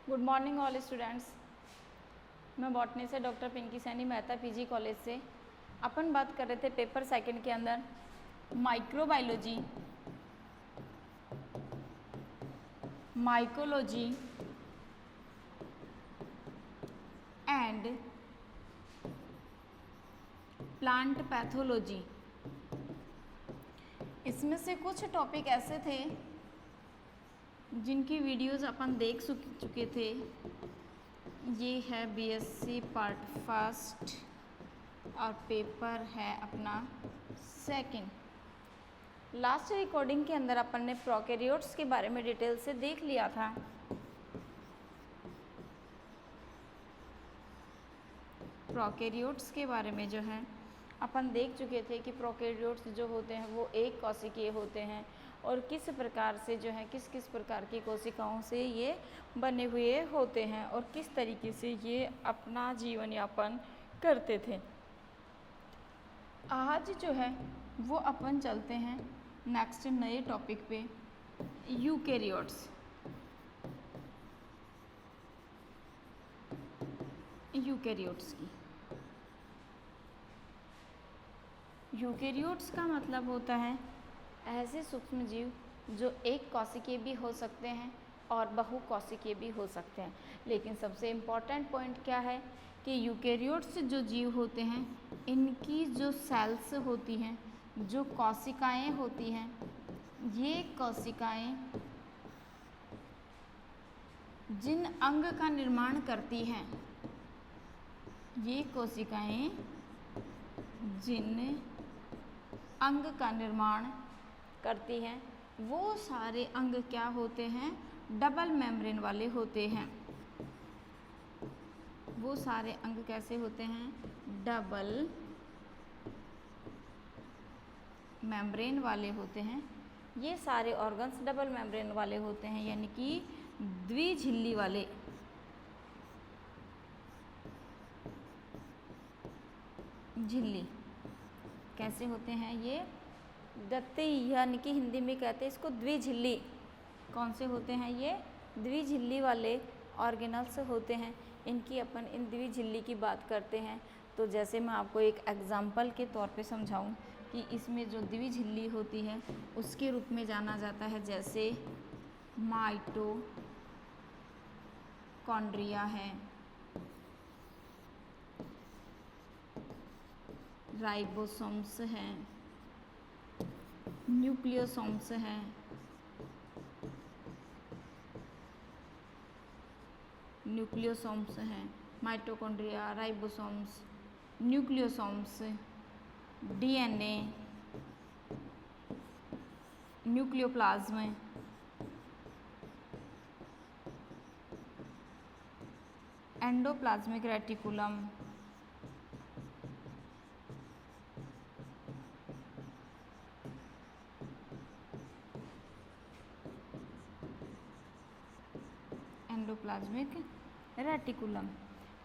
Good morning all students. मैं botany से doctor Pinky Saini Mehta PG college से। अपन बात कर रहे थे पेपर सेकंड के अंदर microbiology, mycology and plant pathology. इसमें से कुछ टॉपिक ऐसे थे जिनकी वीडियोस अपन देख चुके थे। ये है बीएससी पार्ट फर्स्ट और पेपर है अपना सेकंड। लास्ट रिकॉर्डिंग के अंदर अपन ने प्रोकैरियोट्स के बारे में डिटेल से देख लिया था। प्रोकैरियोट्स के बारे में जो है अपन देख चुके थे कि प्रोकैरियोट्स जो होते हैं वो एक कोशिकीय होते हैं और किस प्रकार से जो है किस किस प्रकार की कोशिकाओं से ये बने हुए होते हैं और किस तरीके से ये अपना जीवन यापन करते थे। आज जो है वो अपन चलते हैं नेक्स्ट नए टॉपिक पे, यूकैरियोट्स। यूकैरियोट्स की यूकैरियोट्स का मतलब होता है ऐसे सूक्ष्म जीव जो एक कोशिकीय भी हो सकते हैं और बहुकोशिकीय भी हो सकते हैं। लेकिन सबसे इम्पॉर्टेंट पॉइंट क्या है कि यूकैरियोट्स जो जीव होते हैं इनकी जो सेल्स होती हैं, जो कोशिकाएं होती हैं, ये कोशिकाएं जिन अंग का निर्माण करती हैं, ये कोशिकाएं जिन अंग का निर्माण करती हैं वो सारे अंग क्या होते हैं, डबल मेम्ब्रेन वाले होते हैं। वो सारे अंग कैसे होते हैं, डबल मेम्ब्रेन वाले होते हैं। ये सारे ऑर्गन्स डबल मेम्ब्रेन वाले होते हैं, यानी कि द्विझिल्ली वाले। झिल्ली कैसे होते हैं ये, दत्ती यानी कि हिंदी में कहते हैं इसको द्विझिल्ली। कौन से होते हैं ये, द्विझिल्ली वाले ऑर्गेनल्स होते हैं। इनकी अपन इन द्विझिल्ली की बात करते हैं तो जैसे मैं आपको एक एग्जांपल के तौर पे समझाऊं कि इसमें जो द्विझिल्ली होती है उसके रूप में जाना जाता है, जैसे माइटोकॉन्ड्रिया है, राइबोसोम्स हैं, न्यूक्लियोसोम्स हैं, mitochondria, ribosomes, nucleosomes, DNA, nucleoplasm, endoplasmic reticulum, endoplasmic reticulum.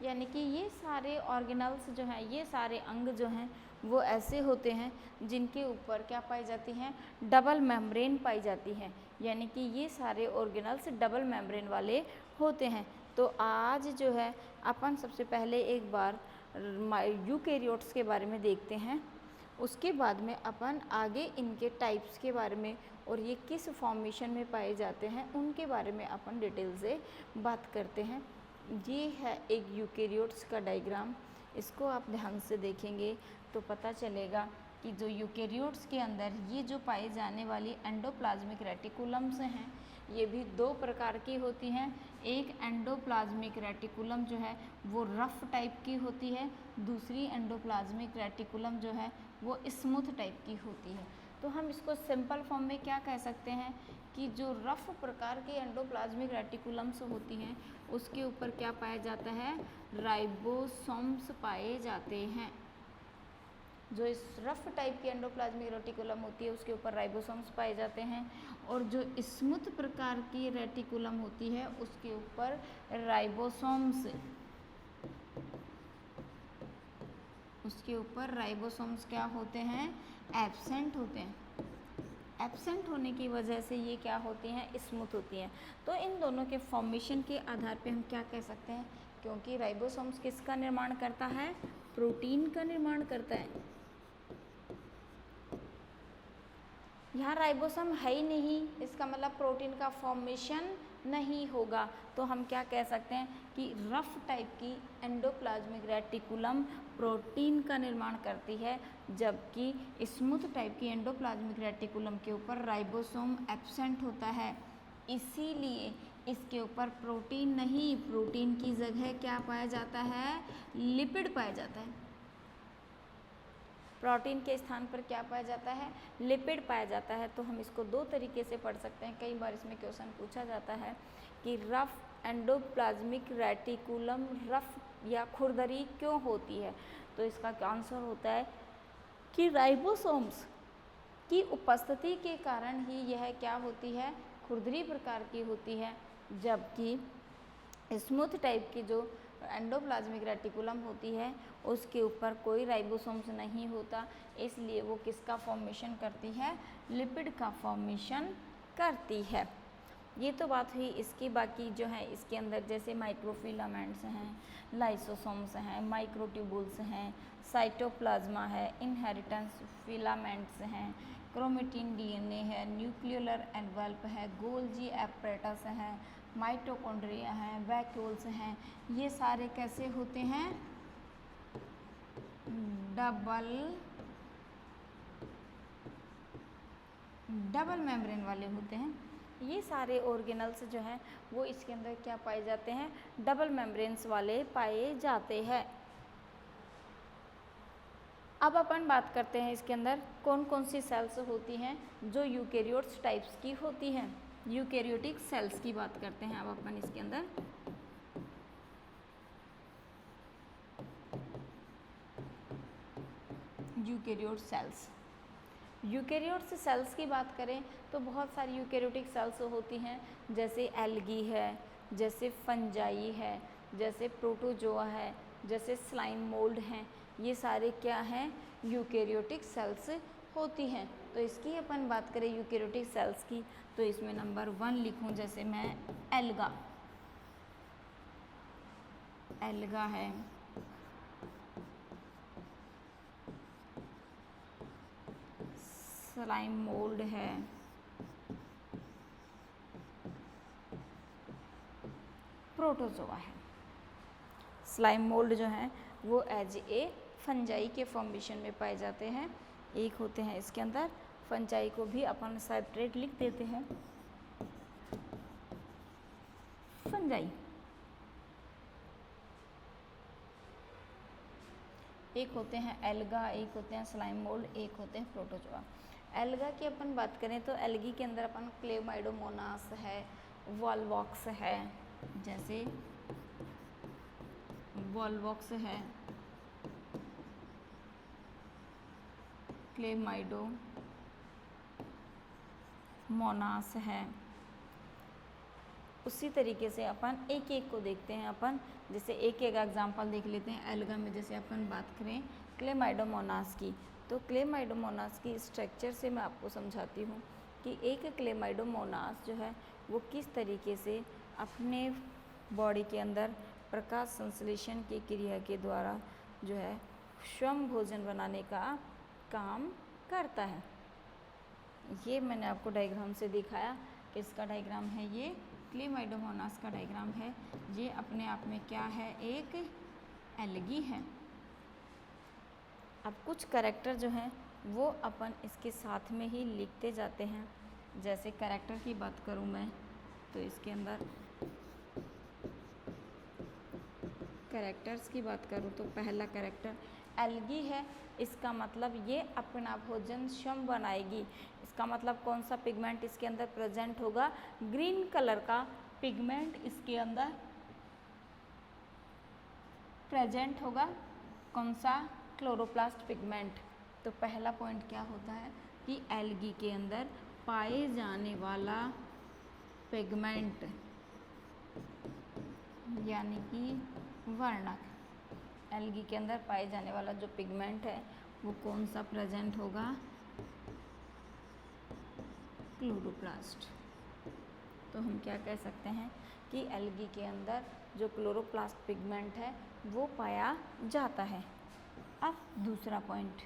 यानी कि ये सारे ऑर्गेनल्स जो हैं, ये सारे अंग जो हैं वो ऐसे होते हैं जिनके ऊपर क्या पाई जाती हैं, डबल मेम्ब्रेन पाई जाती है। यानी कि ये सारे ऑर्गेनल्स डबल मेम्ब्रेन वाले होते हैं। तो आज जो है अपन सबसे पहले एक बार यूकैरियोट्स के बारे में देखते हैं, उसके बाद में अपन आगे इनके टाइप्स के बारे में और ये किस फॉर्मेशन में पाए जाते हैं उनके बारे में अपन डिटेल से बात करते हैं। ये है एक यूकैरियोट्स का डायग्राम। इसको आप ध्यान से देखेंगे तो पता चलेगा कि जो यूकैरियोट्स के अंदर ये जो पाए जाने वाली एंडोप्लाज्मिक रेटिकुलम्स हैं ये भी दो प्रकार की होती हैं। एक एंडोप्लाज्मिक रेटिकुलम जो है वो रफ टाइप की होती है, दूसरी एंडोप्लाज्मिक रेटिकुलम जो है वो स्मूथ टाइप की होती है। तो हम इसको सिंपल फॉर्म में क्या कह सकते हैं कि जो रफ प्रकार की एंडोप्लाज्मिक रेटिकुलम्स होती हैं उसके ऊपर क्या पाया जाता है, राइबोसोम्स पाए जाते हैं। जो इस रफ टाइप की एंडोप्लाज्मिक रेटिकुलम होती है उसके ऊपर राइबोसोम्स पाए जाते हैं और जो स्मूथ प्रकार की रेटिकुलम होती है उसके ऊपर राइबोसोम्स क्या होते हैं, एब्सेंट होते हैं। एब्सेंट होने की वजह से ये क्या होती हैं, स्मूथ होती हैं। तो इन दोनों के फॉर्मेशन के आधार पे हम क्या कह सकते हैं, क्योंकि राइबोसोम्स किसका निर्माण करता है, प्रोटीन का निर्माण करता है। यहाँ राइबोसोम है ही नहीं, इसका मतलब प्रोटीन का फॉर्मेशन नहीं होगा। तो हम क्या कह सकते हैं कि रफ टाइप की एंडोप्लाज्मिक रेटिकुलम प्रोटीन का निर्माण करती है, जबकि स्मूथ टाइप की एंडोप्लाज्मिक रेटिकुलम के ऊपर राइबोसोम एब्सेंट होता है। इसीलिए इसके ऊपर प्रोटीन नहीं, प्रोटीन की जगह क्या पाया जाता है, लिपिड पाया जाता है। प्रोटीन के स्थान पर क्या पाया जाता है, लिपिड पाया जाता है। तो हम इसको दो तरीके से पढ़ सकते हैं। कई बार इसमें क्वेश्चन पूछा जाता है कि रफ एंडोप्लाज्मिक रेटिकुलम रफ या खुरदरी क्यों होती है। तो इसका आंसर होता है कि राइबोसोम्स की उपस्थिति के कारण ही यह क्या होती है, खुरदरी प्रकार की होती है, जबकि स्मूथ टाइप की जो एंडोप्लाज्मिक रेटिकुलम होती है उसके ऊपर कोई राइबोसोम्स नहीं होता, इसलिए वो किसका फॉर्मेशन करती है, लिपिड का फॉर्मेशन करती है। ये तो बात हुई इसकी। बाकी जो है इसके अंदर जैसे माइक्रोफिलामेंट्स हैं, लाइसोसोम्स हैं, माइक्रोट्यूबुल्स हैं, साइटोप्लाज्मा है, इनहेरिटेंस फिलामेंट्स हैं, क्रोमेटिन डीएनए है, न्यूक्लियोलर एनवल्प है, गोल्जी एपरेटस है, माइटोकॉन्ड्रिया हैं, वैक्यूल्स हैं। ये सारे कैसे होते हैं, डबल मेम्ब्रेन वाले होते हैं। ये सारे ऑर्गेनल्स जो हैं वो इसके अंदर क्या पाए जाते हैं, डबल मेम्ब्रेन्स वाले पाए जाते हैं। अब अपन बात करते हैं इसके अंदर कौन कौन सी सेल्स होती हैं जो यूकेरियोट्स टाइप्स की होती हैं। यूकेरियोटिक सेल्स की बात करते हैं अब अपन इसके अंदर। यूकेरियोट सेल्स, यूकेरियोट्स सेल्स की बात करें तो बहुत सारी यूकेरियोटिक सेल्स होती हैं, जैसे एल्गी है, जैसे फंजाई है, जैसे प्रोटोजोआ है, जैसे स्लाइम मोल्ड हैं। ये सारे क्या हैं, यूकेरियोटिक सेल्स होती हैं। तो इसकी अपन बात करें यूकेरियोटिक सेल्स की, तो इसमें नंबर 1 लिखूं, जैसे मैं एल्गा, एल्गा है, स्लाइम मोल्ड है, प्रोटोजोआ है। स्लाइम मोल्ड जो है वो एज ए फंजाई के फॉर्मेशन में पाए जाते हैं। एक होते हैं इसके अंदर, फंजाई को भी अपन सेपरेट लिख देते हैं, फंजाई। एक होते हैं एल्गा, एक होते हैं स्लाइम मोल्ड, एक होते हैं प्रोटोजोआ। एल्गा की अपन बात करें तो एल्गी के अंदर अपन क्लेमाइडोमोनास है, वॉलवॉक्स है, जैसे वॉलवॉक्स है, क्लेमाइडोमोनास है। उसी तरीके से अपन एक एक को देखते हैं अपन, जैसे एक एक एग्जांपल देख लेते हैं। एल्गा में जैसे अपन बात करें क्लेमाइडोमोनास की, तो क्लेमाइडोमोनास की स्ट्रक्चर से मैं आपको समझाती हूँ कि एक क्लेमाइडोमोनास जो है वो किस तरीके से अपने बॉडी के अंदर प्रकाश संश्लेषण की क्रिया के द्वारा जो है स्वयं भोजन बनाने का काम करता है। ये मैंने आपको डायग्राम से दिखाया, किसका डायग्राम है, ये क्लेमाइडोमोनास का डायग्राम है। ये अपने आप में क्या है, एक एल्गी है। अब कुछ कैरेक्टर जो हैं वो अपन इसके साथ में ही लिखते जाते हैं। जैसे कैरेक्टर की बात करूँ मैं तो इसके अंदर कैरेक्टर्स की बात करूँ तो पहला कैरेक्टर एल्गी है। इसका मतलब ये अपना भोजन स्वयं बनाएगी। इसका मतलब कौन सा पिगमेंट इसके अंदर प्रेजेंट होगा, ग्रीन कलर का पिगमेंट इसके अंदर प्रेजेंट होगा। कौन सा, क्लोरोप्लास्ट पिगमेंट। तो पहला पॉइंट क्या होता है कि एल्गी के अंदर पाए जाने वाला पिगमेंट यानी कि वर्णक, एल्गी के अंदर पाए जाने वाला जो पिगमेंट है वो कौन सा प्रेजेंट होगा, क्लोरोप्लास्ट। तो हम क्या कह सकते हैं कि एल्गी के अंदर जो क्लोरोप्लास्ट पिगमेंट है वो पाया जाता है। अब दूसरा पॉइंट,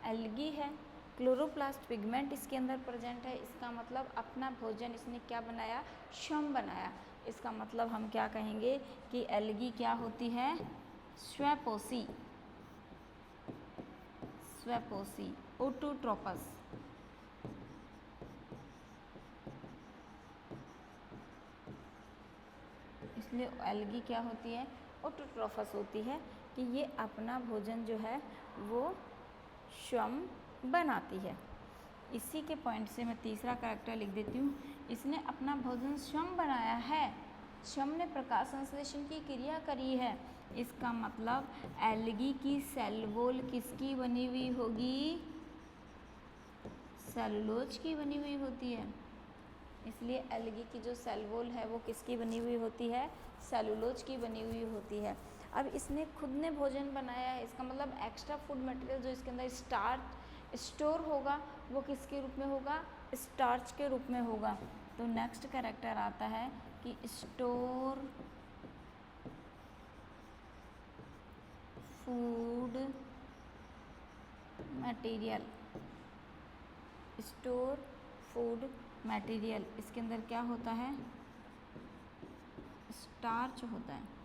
एल्गी है, क्लोरोप्लास्ट पिगमेंट इसके अंदर प्रेजेंट है, इसका मतलब अपना भोजन इसने क्या बनाया, श्वम बनाया। इसका मतलब हम क्या कहेंगे कि एल्गी क्या होती है, स्वपोषी, स्वपोषी, ऑटोट्रोपस। इसलिए एल्गी क्या होती है, ऑटोट्रोफस होती है कि ये अपना भोजन जो है वो श्वम बनाती है। इसी के पॉइंट से मैं तीसरा कैरेक्टर लिख देती हूँ, इसने अपना भोजन श्वम बनाया है, श्वम ने प्रकाश संश्लेषण की क्रिया करी है। इसका मतलब एल्गी की सेल वॉल किसकी बनी हुई होगी, सेलुलोज की बनी हुई होती है। इसलिए एल्गी की जो सेल वॉल है वो किसकी बनी हुई होती है, सेलुलोज की बनी हुई होती है। अब इसने खुद ने भोजन बनाया है, इसका मतलब एक्स्ट्रा फूड मटेरियल जो इसके अंदर स्टार्च स्टोर होगा वो किसके रूप में होगा, स्टार्च के रूप में होगा। तो नेक्स्ट कैरेक्टर आता है कि store food material, store food material, इसके अंदर क्या होता है, स्टार्च होता है।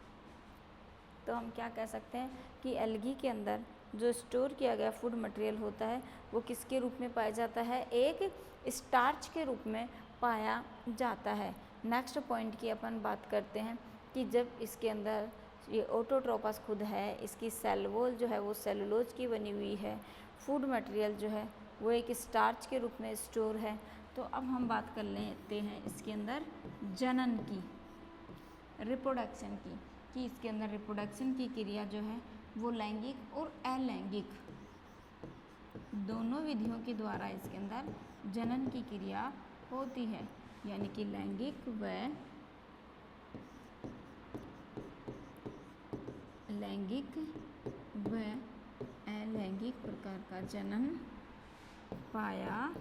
तो हम क्या कह सकते हैं कि एल्गी के अंदर जो स्टोर किया गया फूड मटेरियल होता है वो किसके रूप में पाया जाता है, एक स्टार्च के रूप में पाया जाता है। नेक्स्ट पॉइंट की अपन बात करते हैं कि जब इसके अंदर ये ऑटोट्रोपस खुद है, इसकी सेल वॉल जो है वो सेलुलोज की बनी हुई है, फूड मटेरियल जो है वो एक स्टार्च के रूप में स्टोर है। तो अब हम बात कर लेते हैं इसके अंदर जनन की, रिप्रोडक्शन की, कि इसके अंदर रिप्रोडक्शन की क्रिया जो है वो लैंगिक और अलैंगिक दोनों विधियों के द्वारा इसके अंदर जनन की क्रिया होती है। यानी कि लैंगिक व अलैंगिक प्रकार का जनन पाया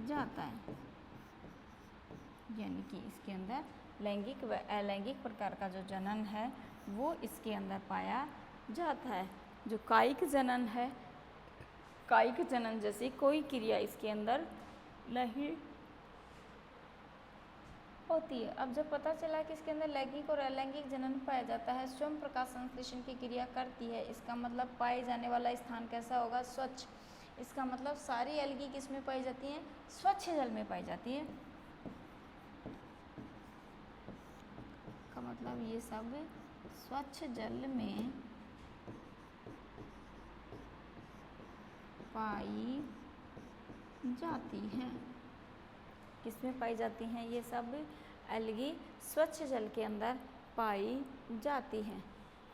जाता है। यानी कि इसके अंदर लैंगिक व अलैंगिक प्रकार का जो जनन है वो इसके अंदर पाया जाता है। जो कायिक जनन है, कायिक जनन जैसी कोई क्रिया इसके अंदर नहीं होती है। अब जब पता चला कि इसके अंदर लैंगिक और अलैंगिक जनन पाया जाता है, स्वयं प्रकाश संश्लेषण की क्रिया करती है, इसका मतलब पाए जाने वाला स्थान कैसा होगा, स्वच्छ। इसका मतलब सारी एल्गी किस में पाई जाती हैं, स्वच्छ जल में पाई जाती है। का मतलब ये सब स्वच्छ जल में पाई जाती हैं। किसमें पाई जाती हैं ये सब एल्गी, स्वच्छ जल के अंदर पाई जाती हैं।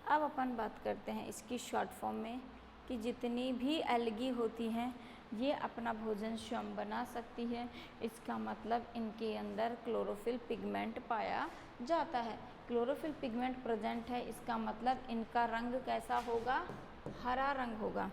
अब अपन बात करते हैं इसकी शॉर्ट फॉर्म में कि जितनी भी एल्गी होती हैं ये अपना भोजन स्वयं बना सकती है। इसका मतलब इनके अंदर क्लोरोफिल पिगमेंट पाया जाता है। क्लोरोफिल पिगमेंट प्रेजेंट है, इसका मतलब इनका रंग कैसा होगा, हरा रंग होगा।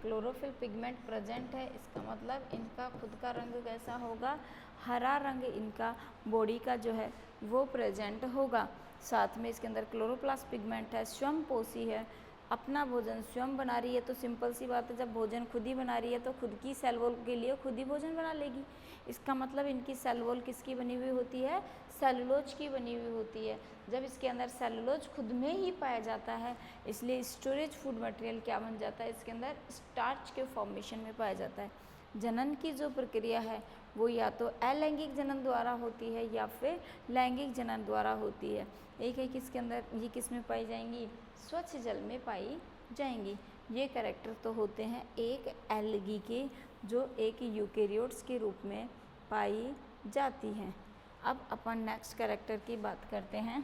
क्लोरोफिल पिगमेंट प्रेजेंट है, इसका मतलब इनका खुद का रंग कैसा होगा, हरा रंग इनका बॉडी का जो है वो प्रेजेंट होगा। साथ में इसके अंदर क्लोरोप्लास्ट पिगमेंट है, स्वयं पोषी है, अपना भोजन स्वयं बना रही है। तो सिंपल सी बात है, जब भोजन खुद ही बना रही है तो खुद की सेल वॉल के लिए खुद ही भोजन बना लेगी। इसका मतलब इनकी सेल वॉल किसकी बनी हुई होती है, सेलुलोज की बनी हुई होती है। जब इसके अंदर सेलुलोज खुद में ही पाया जाता है, इसलिए स्टोरेज फूड मटेरियल क्या बन जाता है, इसके अंदर स्टार्च के फॉर्मेशन में पाया जाता है। जनन की जो प्रक्रिया है वो या तो अलैंगिक जनन द्वारा होती है या फिर लैंगिक जनन द्वारा होती है। एक है किसके अंदर, ये किस में पाई जाएंगी, स्वच्छ जल में पाई जाएंगी। ये कैरेक्टर तो होते हैं एक एल्गी के जो एक यूकेरियोट्स के रूप में पाई जाती हैं। अब अपन नेक्स्ट कैरेक्टर की बात करते हैं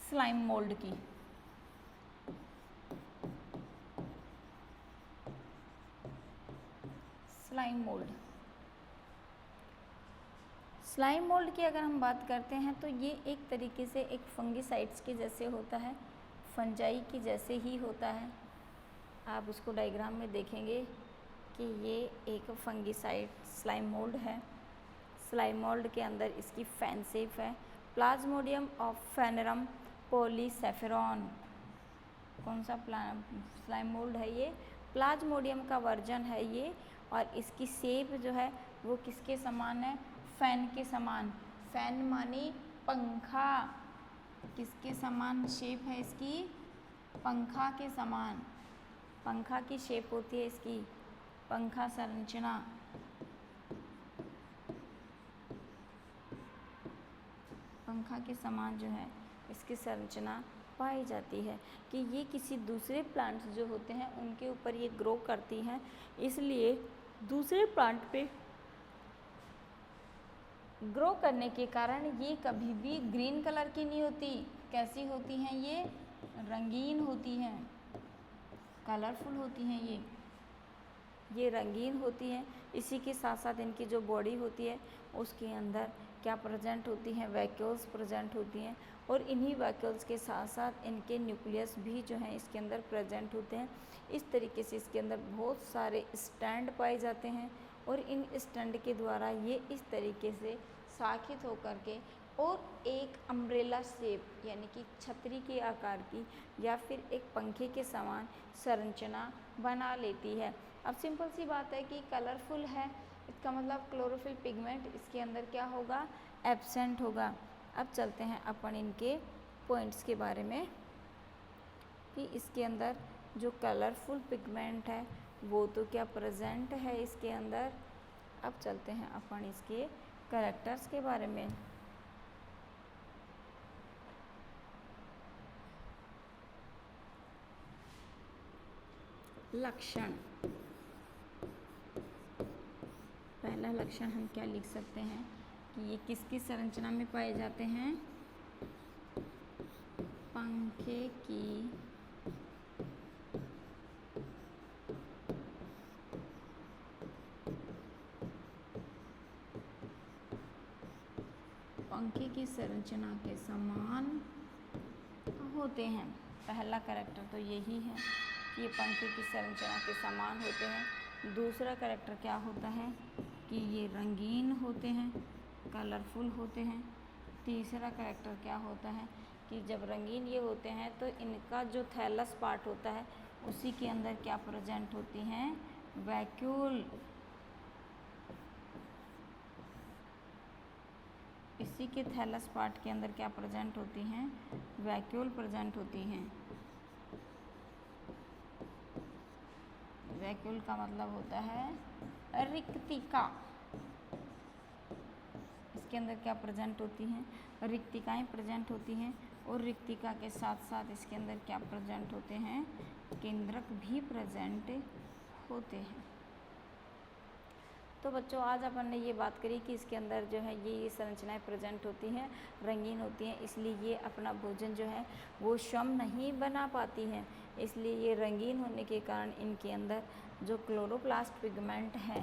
स्लाइम मोल्ड की। स्लाइम मोल्ड, स्लाइम मोल्ड की अगर हम बात करते हैं तो ये एक तरीके से एक फंगिसाइड्स के जैसे होता है, फंजाई के जैसे ही होता है। आप उसको डायग्राम में देखेंगे कि ये एक फंगिसाइड स्लाइम मोल्ड है। स्लाइम मोल्ड के अंदर इसकी फैन शेप है। Plasmodium of Physarum polycephalum. कौन सा स्लाइम मोल्ड है ये? प्लाज्मोडियम का वर्जन है ये, और इसकी शेप जो है वो किसके समान है? फैन के समान। फैन मानी पंखा। किसके समान शेप है इसकी? पंखा के समान। पंखा की शेप होती है इसकी, पंखा संरचना। पंखा के समान जो है इसकी संरचना पाई जाती है कि ये किसी दूसरे प्लांट्स जो होते हैं उनके ऊपर ये ग्रो करती हैं, इसलिए दूसरे प्लांट पे ग्रो करने के कारण ये कभी भी ग्रीन कलर की नहीं होती। कैसी होती हैं ये? रंगीन होती हैं, कलरफुल होती हैं ये रंगीन होती हैं। इसी के साथ साथ इनकी जो बॉडी होती है उसके अंदर क्या प्रेजेंट होती हैं? वैक्यूल्स प्रेजेंट होती हैं, और इन्हीं वैक्यूल्स के साथ साथ इनके न्यूक्लियस भी जो हैं इसके अंदर प्रेजेंट होते हैं। इस तरीके से इसके अंदर बहुत सारे स्टैंड पाए जाते हैं, और इन स्टैंड के द्वारा ये इस तरीके से शाखित होकर के और एक अम्ब्रेला शेप यानी कि छतरी के आकार की या फिर एक पंखे के समान संरचना बना लेती है। अब सिंपल सी बात है कि कलरफुल है, इसका मतलब क्लोरोफिल पिगमेंट इसके अंदर क्या होगा? एब्सेंट होगा। अब चलते हैं अपन इनके पॉइंट्स के बारे में कि इसके अंदर जो कलरफुल पिगमेंट है वो तो क्या प्रेजेंट है इसके अंदर। अब चलते हैं अपन इसके कैरेक्टर्स के बारे में। लक्षण। पहला लक्षण हम क्या लिख सकते हैं कि ये किसकी संरचना में पाए जाते हैं? पंखे की संरचना के समान होते हैं। पहला कैरेक्टर तो यही है कि ये पंखे की संरचना के समान होते हैं। दूसरा कैरेक्टर क्या होता है कि ये रंगीन होते हैं, कलरफुल होते हैं। तीसरा कैरेक्टर क्या होता है कि जब रंगीन ये होते हैं तो इनका जो थैलस पार्ट होता है उसी के अंदर क्या प्रेजेंट होती हैं? वैक्यूल। इसी के थैलस पार्ट के अंदर क्या प्रेजेंट होती हैं? वैक्यूल प्रेजेंट होती हैं। वैक्यूल का मतलब होता है रिक्तिका। इसके अंदर क्या प्रेजेंट होती हैं? रिक्तिकाएं प्रेजेंट होती हैं, और रिक्तिका के साथ साथ इसके अंदर क्या प्रेजेंट होते हैं? केंद्रक भी प्रेजेंट होते हैं। तो बच्चों आज अपन ने ये बात करी कि इसके अंदर जो है ये संरचनाएं प्रेजेंट होती हैं, रंगीन होती हैं, इसलिए ये अपना भोजन जो है वो स्वयं नहीं बना पाती हैं। इसलिए ये रंगीन होने के कारण इनके अंदर जो क्लोरोप्लास्ट पिगमेंट है,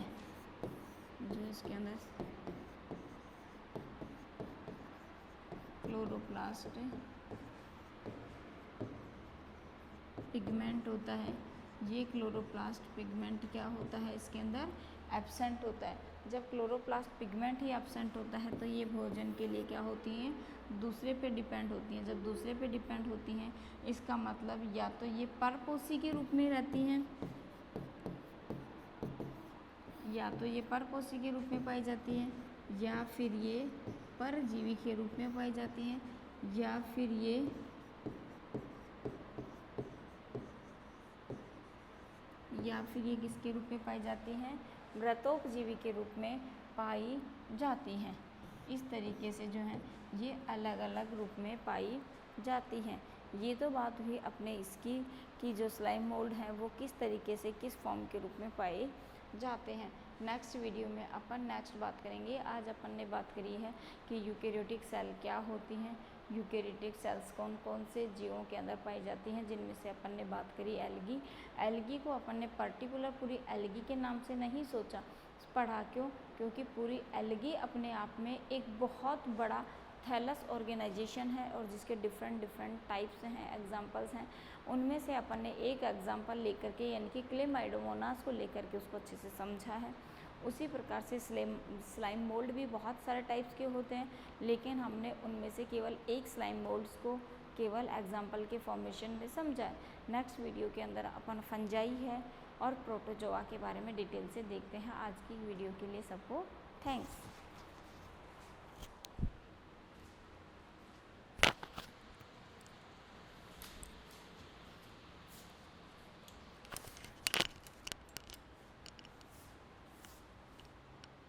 जो इसके अंदर क्लोरोप्लास्ट पिगमेंट होता है, ये क्लोरोप्लास्ट पिगमेंट क्या होता है? इसके अंदर एब्सेंट होता है। जब क्लोरोप्लास्ट पिगमेंट ही एब्सेंट होता है तो ये भोजन के लिए क्या होती हैं? दूसरे पे डिपेंड होती हैं। जब दूसरे पे डिपेंड होती हैं इसका मतलब या तो ये परपोषी के रूप में रहती हैं, या तो ये परपोषी के रूप में पाई जाती हैं, या फिर ये परजीवी के रूप में पाई जाती हैं, या फिर ये किसके रूप में पाई जाती हैं? व्रतोपजीवी के रूप में पाई जाती हैं। इस तरीके से जो है ये अलग अलग रूप में पाई जाती हैं। ये तो बात हुई अपने इसकी कि जो स्लाइम मोल्ड है वो किस तरीके से किस फॉर्म के रूप में पाए जाते हैं। नेक्स्ट वीडियो में अपन नेक्स्ट बात करेंगे। आज अपन ने बात करी है कि यूकेरियोटिक सेल क्या होती हैं, यूकेरियोटिक सेल्स कौन कौन से जीवों के अंदर पाई जाती हैं, जिनमें से अपन ने बात करी एल्गी। एल्गी को अपन ने पर्टिकुलर पूरी एल्गी के नाम से नहीं सोचा, पढ़ा क्यों? क्योंकि पूरी एल्गी अपने आप में एक बहुत बड़ा थैलस ऑर्गेनाइजेशन है और जिसके डिफरेंट टाइप्स हैं, एग्जांपल्स हैं। उनमें से अपन ने एक एग्जांपल लेकर के यानी कि क्लेमाइडोमोनास को लेकर के उसको अच्छे से समझा है। उसी प्रकार से स्लाइम मोल्ड भी बहुत सारे टाइप्स के होते हैं, लेकिन हमने उनमें से केवल एक स्लाइम मोल्ड्स को केवल एग्जाम्पल के फॉर्मेशन में समझा है। नेक्स्ट वीडियो के अंदर अपन फंजाई है और प्रोटोजोआ के बारे में डिटेल से देखते हैं। आज की वीडियो के लिए सबको थैंक्स।